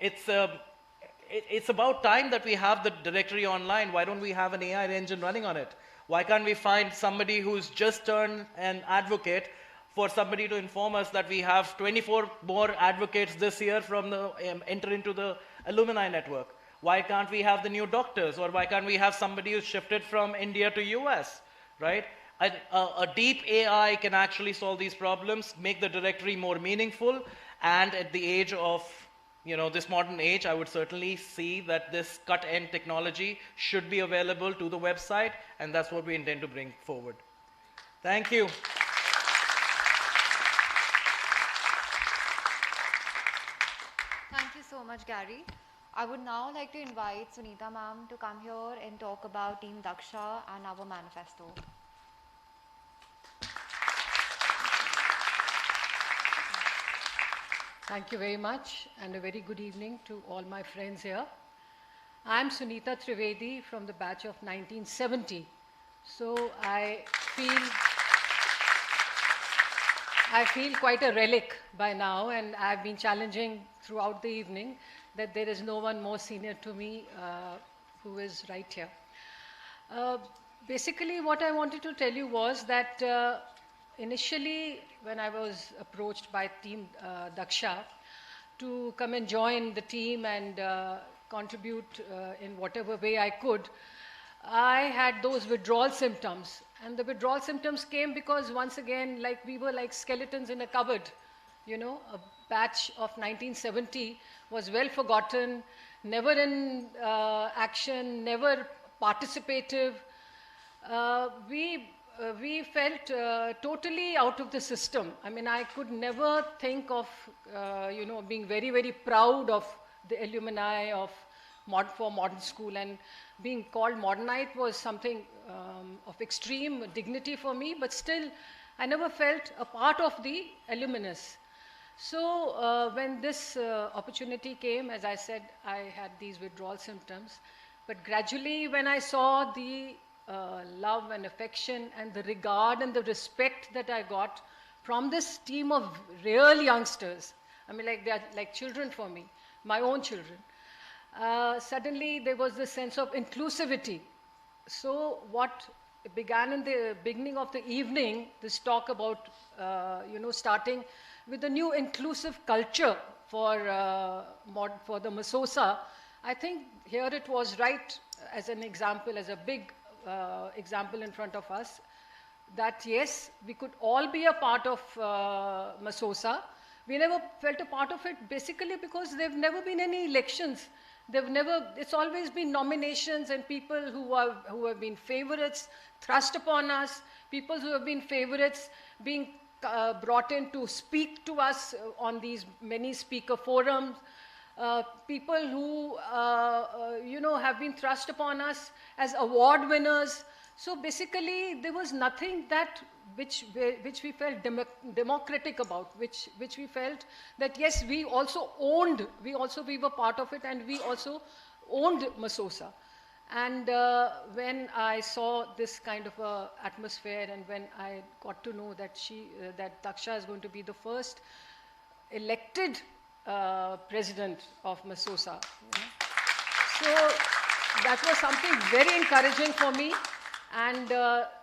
It's about time that we have the directory online. Why don't we have an AI engine running on it? Why can't we find somebody who's just turned an advocate, for somebody to inform us that we have 24 more advocates this year from the enter into the alumni network? Why can't we have the new doctors? Or why can't we have somebody who's shifted from India to US, right? A deep AI can actually solve these problems, make the directory more meaningful, and at the age of this modern age, I would certainly see that this cut-end technology should be available to the website, and that's what we intend to bring forward. Thank you. Thank you so much, Gary. I would now like to invite Sunita ma'am to come here and talk about Team Daksha and our manifesto. Thank you very much, and a very good evening to all my friends here. I'm Sunita Trivedi from the batch of 1970. So I feel quite a relic by now, and I've been challenging throughout the evening that there is no one more senior to me who is right here. Uh, Basically, what I wanted to tell you was that initially, when I was approached by Team Daksha to come and join the team and contribute in whatever way I could, I had those withdrawal symptoms. And the withdrawal symptoms came because, once again, like we were like skeletons in a cupboard. You know, a batch of 1970 was well forgotten, never in action, never participative. We felt totally out of the system. I mean, I could never think of, being very, very proud of the alumni of for modern school, and being called Modernite was something of extreme dignity for me, but still, I never felt a part of the alumnus. So when this opportunity came, as I said, I had these withdrawal symptoms. But gradually, when I saw the love and affection and the regard and the respect that I got from this team of real youngsters, I mean, like they are like children for me, my own children, suddenly there was this sense of inclusivity. So what began in the beginning of the evening, this talk about, starting with a new inclusive culture for the Masosa, I think here it was right as an example, as a big example in front of us, that yes, we could all be a part of Masosa. We never felt a part of it basically because there have never been any elections. It's always been nominations and people who have been favorites thrust upon us, people who have been favorites being brought in to speak to us on these many speaker forums, people who, have been thrust upon us as award winners. So basically, there was nothing which we felt democratic about, which we felt that yes, we were part of it, and we also owned Masosa. And when I saw this kind of atmosphere, and when I got to know that that Daksha is going to be the first elected president of Masosa, so that was something very encouraging for me. And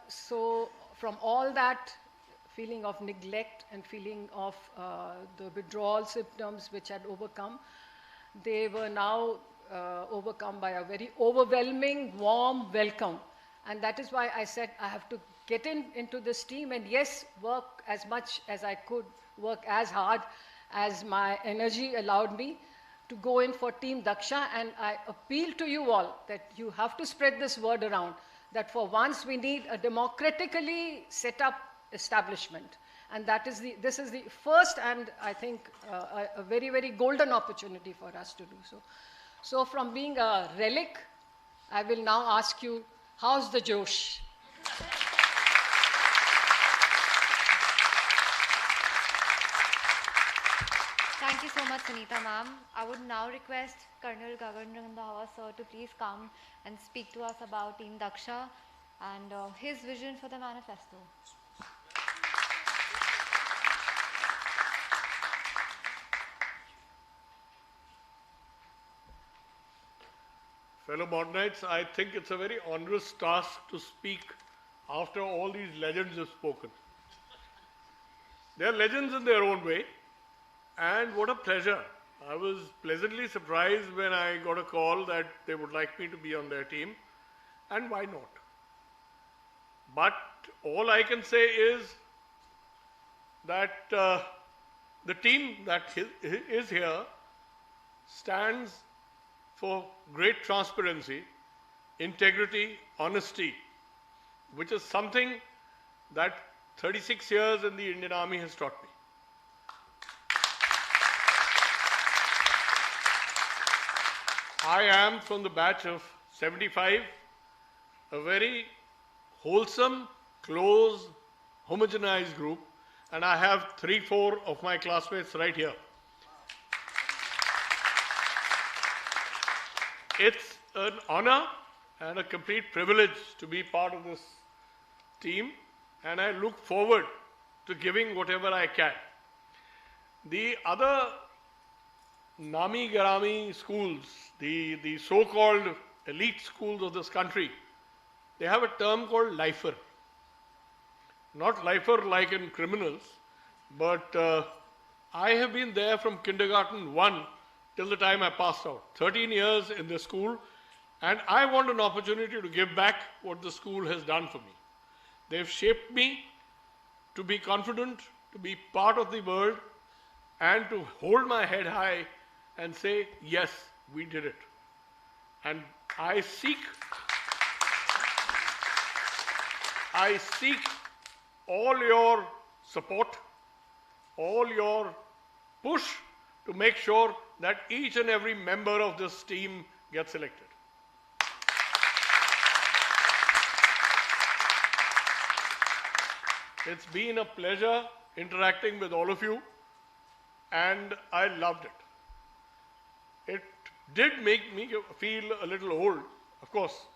so from all that feeling of neglect and feeling of the withdrawal symptoms which had overcome, they were now overcome by a very overwhelming, warm welcome. And that is why I said I have to get into this team and yes, work as much as I could, work as hard as my energy allowed me to go in for Team Daksha. And I appeal to you all that you have to spread this word around, that for once we need a democratically set up establishment. And this is the first and I think a very, very golden opportunity for us to do so. So from being a relic, I will now ask you, how's the Josh? Thank you so much, Sunita ma'am. I would now request Colonel Gagan Randhawa sir to please come and speak to us about Team Daksha and his vision for the manifesto. Fellow Modernites, I think it's a very onerous task to speak after all these legends have spoken. They are legends in their own way, and what a pleasure. I was pleasantly surprised when I got a call that they would like me to be on their team, and why not? But all I can say is that the team that is here stands for great transparency, integrity, honesty, which is something that 36 years in the Indian Army has taught me. I am from the batch of 75, a very wholesome, close, homogenized group, and I have 3-4 of my classmates right here. It's an honor and a complete privilege to be part of this team, and I look forward to giving whatever I can. The other Nami Garami schools, the so-called elite schools of this country, they have a term called lifer. Not lifer like in criminals, but I have been there from kindergarten 1 till the time I passed out. 13 years in the school, and I want an opportunity to give back what the school has done for me. They've shaped me to be confident, to be part of the world, and to hold my head high and say, yes, we did it. And I seek all your support, all your push to make sure that each and every member of this team gets selected. It's been a pleasure interacting with all of you, and I loved it. It did make me feel a little old. Of course,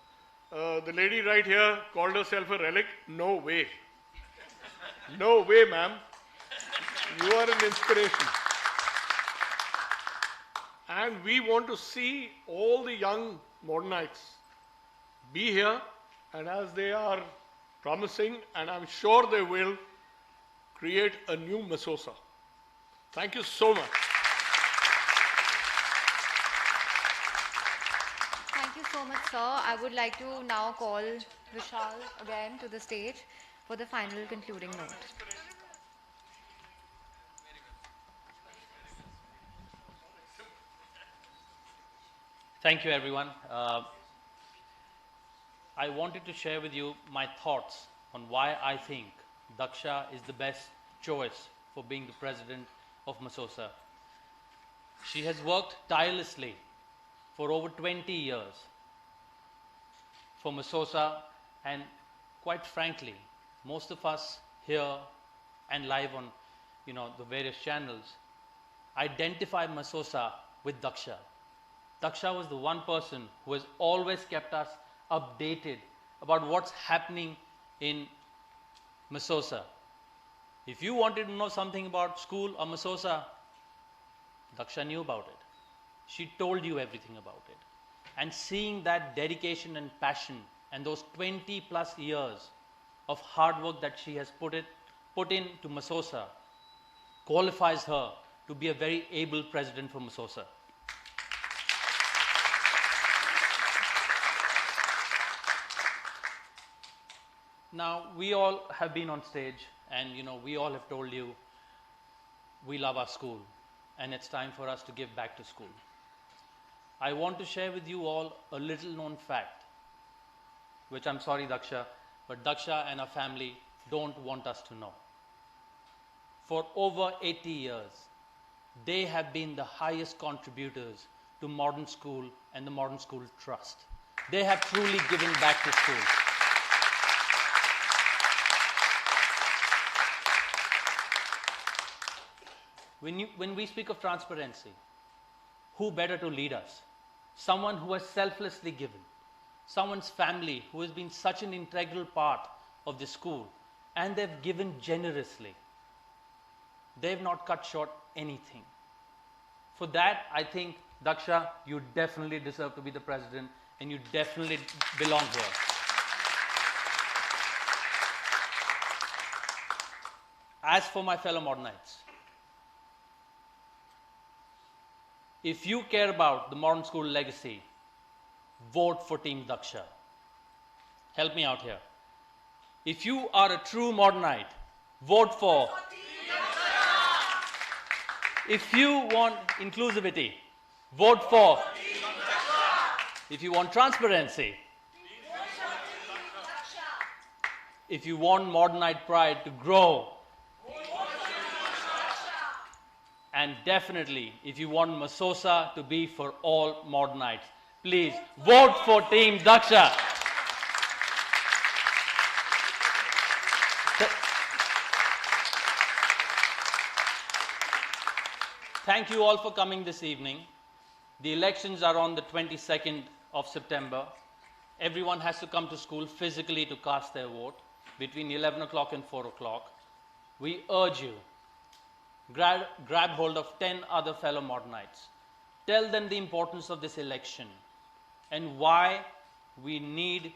the lady right here called herself a relic. No way. No way, ma'am. You are an inspiration. And we want to see all the young Modernites be here, and as they are promising, and I'm sure they will, create a new Masosa. Thank you so much. Thank you so much, sir. I would like to now call Vishal again to the stage for the final concluding note. Thank you, everyone. I wanted to share with you my thoughts on why I think Daksha is the best choice for being the president of Masosa. She has worked tirelessly for over 20 years for Masosa, and quite frankly, most of us here and live on the various channels identify Masosa with Daksha. Daksha was the one person who has always kept us updated about what's happening in Masosa. If you wanted to know something about school or Masosa, Daksha knew about it. She told you everything about it. And seeing that dedication and passion and those 20 plus years of hard work that she has put into Masosa qualifies her to be a very able president for Masosa. Now, we all have been on stage, and we all have told you we love our school and it's time for us to give back to school. I want to share with you all a little known fact, which I'm sorry, Daksha, but Daksha and her family don't want us to know. For over 80 years, they have been the highest contributors to Modern School and the Modern School Trust. They have truly given back to school. When we speak of transparency, who better to lead us? Someone who has selflessly given, someone's family who has been such an integral part of the school, and they've given generously. They've not cut short anything. For that, I think, Daksha, you definitely deserve to be the president, and you definitely belong here. As for my fellow Modernites, if you care about the modern school legacy, vote for Team Daksha. Help me out here. If you are a true Modernite, vote for Team Daksha. If you want inclusivity, vote for Team Daksha. If you want transparency, vote for Team Daksha. If you want Modernite pride to grow, and definitely, if you want Masosa to be for all Modernites, please vote for Team Daksha. Thank you all for coming this evening. The elections are on the 22nd of September. Everyone has to come to school physically to cast their vote between 11 o'clock and 4 o'clock. We urge you, grab hold of 10 other fellow Modernites. Tell them the importance of this election and why we need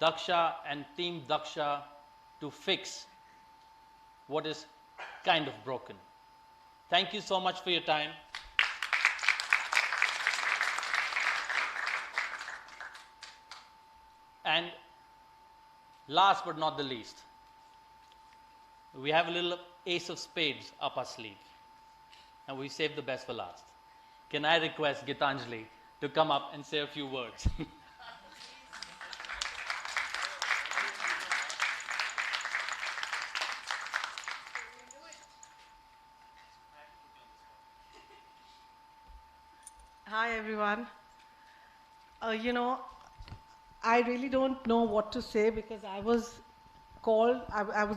Daksha and Team Daksha to fix what is kind of broken. Thank you so much for your time. And last but not the least, we have a little ace of spades up our sleeve. And we saved the best for last. Can I request Gitanjali to come up and say a few words? Hi, everyone. I really don't know what to say because I was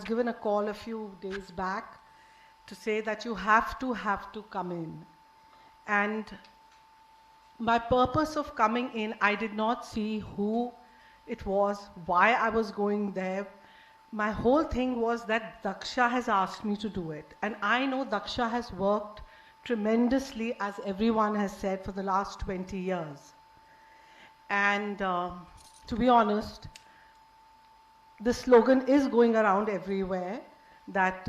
given a call a few days back to say that you have to come in. And my purpose of coming in, I did not see who it was, why I was going there. My whole thing was that Daksha has asked me to do it. And I know Daksha has worked tremendously, as everyone has said, for the last 20 years. And to be honest, the slogan is going around everywhere that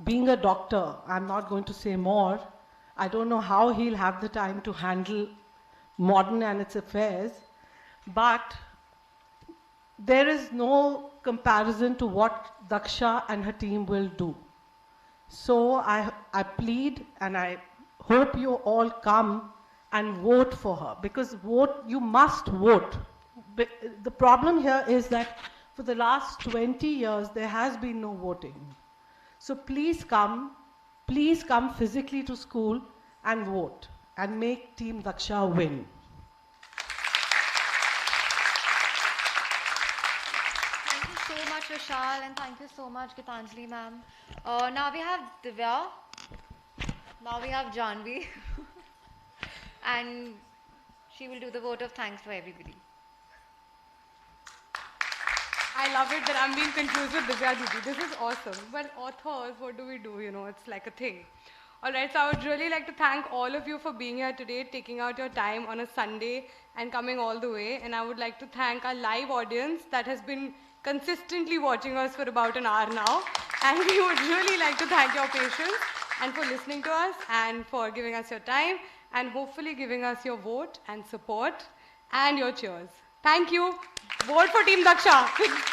being a doctor, I'm not going to say more, I don't know how he'll have the time to handle modern and its affairs, but there is no comparison to what Daksha and her team will do. So I plead and I hope you all come and vote for her, because you must vote. The problem here is that for the last 20 years, there has been no voting. So please come physically to school and vote and make Team Daksha win. Thank you so much, Vishal, and thank you so much, Gitanjali ma'am. Now we have Divya. Now we have Janvi. And she will do the vote of thanks for everybody. I love it that I'm being confused with Divya Didi. This is awesome. Well, authors, what do we do? It's like a thing. All right, so I would really like to thank all of you for being here today, taking out your time on a Sunday and coming all the way. And I would like to thank our live audience that has been consistently watching us for about an hour now. And we would really like to thank your patience and for listening to us and for giving us your time and hopefully giving us your vote and support and your cheers. Thank you. Vote for Team Daksha.